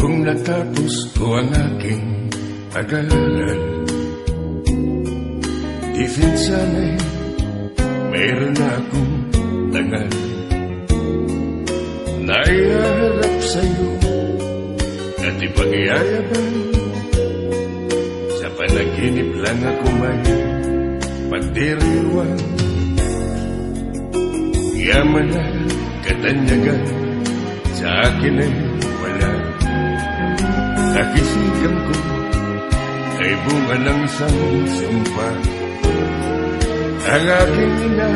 Kung natapos ko ang aking pag-aaral, di sana'y mayroon na akong dangal na iharap sa'yo at ipag-iayabang. Sa panaginip lang ako may pagdiriwang, yaman na katanyagan sa akin ay wala. Nakisikam ko ay bunga ng isang sumpa. Ang aking ina,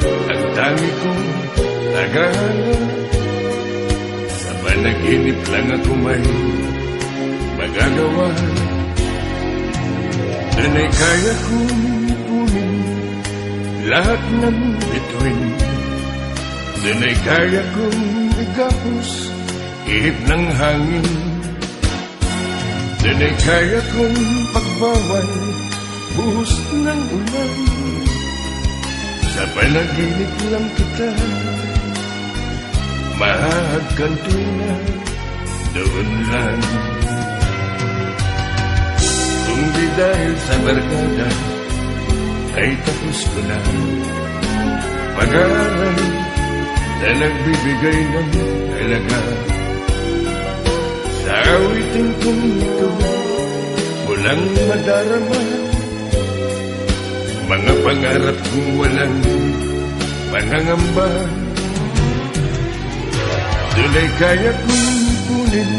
ang dami kong naghahanap. Sa panaginip lang ako may magagawa. Doon ay kaya kong punin lahat ng bituin. Doon ay kaya kong igapos ihip ng hangin. Doon ay kaya kong pagbawal buhos ng ulan. Sa panaginip lang kita mahagkantoy na doon lang. Kung di dahil sa barkada ay tapos ko na pag-aaral na nagbibigay ng halaga. Sa awitin kong ito walang madarama, mga pangarap kong walang pangangamba. Doon ay kaya kong punin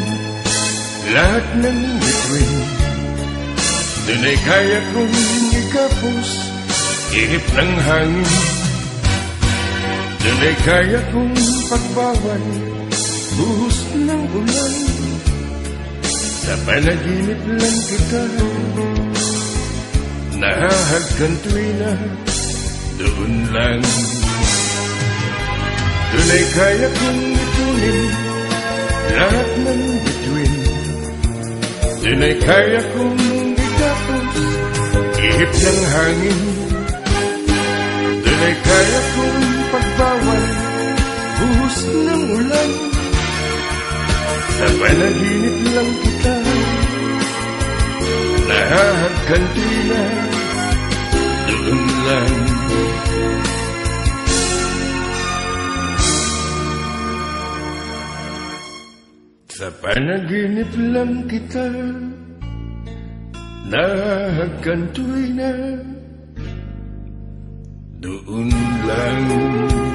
lahat ng bituin. Doon ay kaya kong ikapos ihip ng hangin. Doon ay kaya kong pagbawal buhos ng ulan. Sa panaginip lang kita nahahagkantoy na doon lang. Doon ay kaya kong itunin lahat ng bituin. Doon ay kaya kong itapos ihip ng hangin. Doon ay kaya kong pagbawal buhos ng ulan. Sa panaginip lang kita nahahagkantoy na doon lang. Sa panaginip lang kita nahahagkantoy na doon lang.